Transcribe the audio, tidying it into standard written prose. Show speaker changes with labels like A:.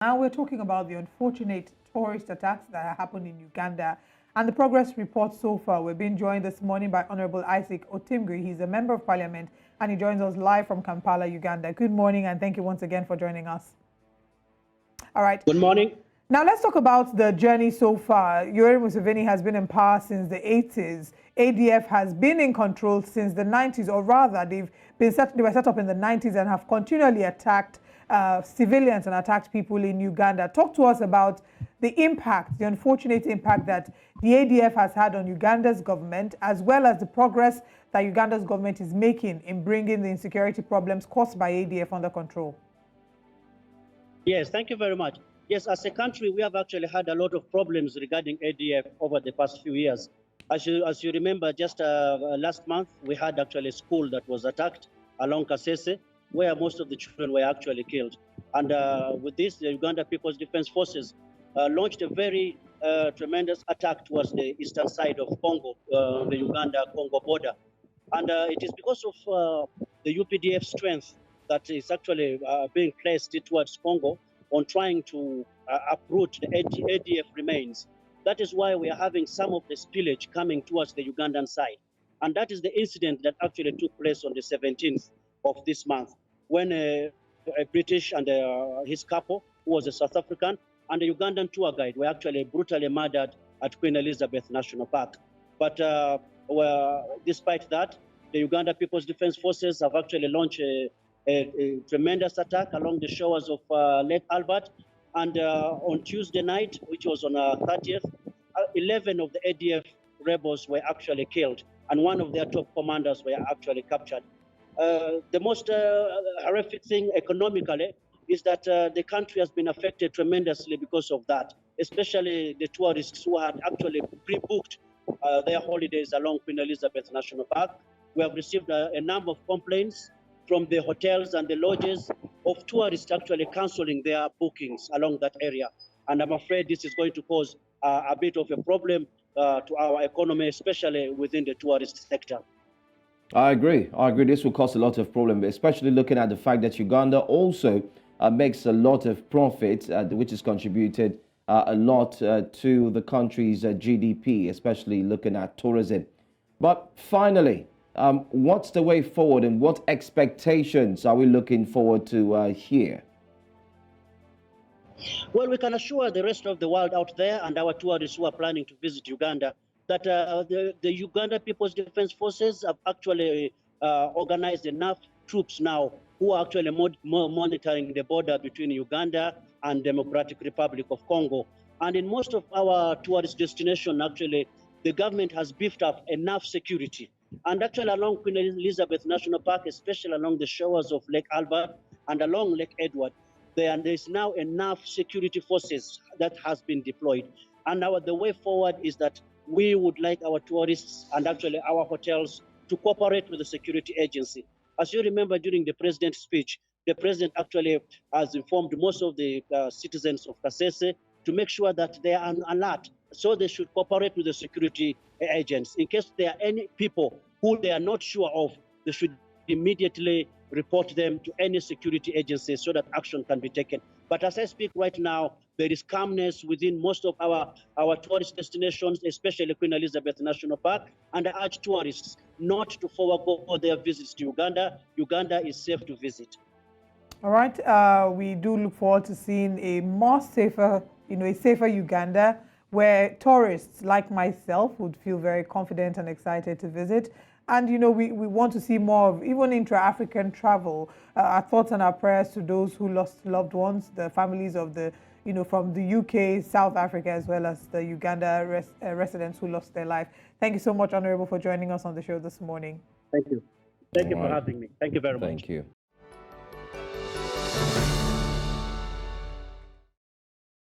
A: Now we're talking about the unfortunate tourist attacks that happened in Uganda and the progress report so far. We're being joined this morning by Honorable Isaac Otimgiw. He's a member of parliament and he joins us live from Kampala, Uganda. Good morning and thank you once again for joining us. All right.
B: Good morning.
A: Now let's talk about the journey so far. Yoweri Museveni has been in power since the 80s. ADF has been in control since the 90s, or rather, they were set up in the 90s and have continually attacked civilians and attacked people in Uganda. Talk to us about the impact, the unfortunate impact that the ADF has had on Uganda's government, as well as the progress that Uganda's government is making in bringing the insecurity problems caused by ADF under control.
B: Yes, thank you very much. Yes, as a country, we have actually had a lot of problems regarding ADF over the past few years. As you remember, just last month, we had actually a school that was attacked along Kasese, where most of the children were actually killed. And with this, the Uganda People's Defense Forces launched a very tremendous attack towards the eastern side of Congo, the Uganda-Congo border. And it is because of the UPDF strength that is actually being placed towards Congo on trying to uproot the ADF remains. That is why we are having some of the spillage coming towards the Ugandan side. And that is the incident that actually took place on the 17th of this month, when a British and his couple, who was a South African, and a Ugandan tour guide were actually brutally murdered at Queen Elizabeth National Park. But despite that, the Uganda People's Defense Forces have actually launched a tremendous attack along the shores of Lake Albert. And on Tuesday night, which was on 30th, 11 of the ADF rebels were actually killed, and one of their top commanders were actually captured. The most horrific thing economically is that the country has been affected tremendously because of that, especially the tourists who had actually pre-booked their holidays along Queen Elizabeth National Park. We have received a number of complaints from the hotels and the lodges of tourists actually cancelling their bookings along that area. And I'm afraid this is going to cause a bit of a problem to our economy, especially within the tourist sector.
C: I agree. This will cause a lot of problem, especially looking at the fact that Uganda also makes a lot of profit, which has contributed a lot to the country's GDP, especially looking at tourism. But finally, what's the way forward and what expectations are we looking forward to here?
B: Well, we can assure the rest of the world out there and our tourists who are planning to visit Uganda that the Uganda People's Defense Forces have actually organized enough troops now who are actually monitoring the border between Uganda and Democratic Republic of Congo. And in most of our tourist destinations, actually, the government has beefed up enough security. And actually along Queen Elizabeth National Park, especially along the shores of Lake Albert and along Lake Edward, there's now enough security forces that has been deployed. And the way forward is that we would like our tourists and actually our hotels to cooperate with the security agency. As you remember, during the president's speech, the president actually has informed most of the citizens of Kasese to make sure that they are on alert. So they should cooperate with the security agents. In case there are any people who they are not sure of, they should immediately report them to any security agency so that action can be taken. But as I speak right now, there is calmness within most of our tourist destinations, especially Queen Elizabeth National Park, and I urge tourists not to forego their visits to Uganda. Uganda is safe to visit.
A: All right, we do look forward to seeing a more safer, a safer Uganda, where tourists like myself would feel very confident and excited to visit. And, we want to see more of even intra-African travel. Our thoughts and our prayers to those who lost loved ones, the families of from the UK, South Africa, as well as the Uganda residents who lost their life. Thank you so much, Honorable, for joining us on the show this morning.
B: Thank you. Thank you for having me. Thank you very much.
C: Thank you.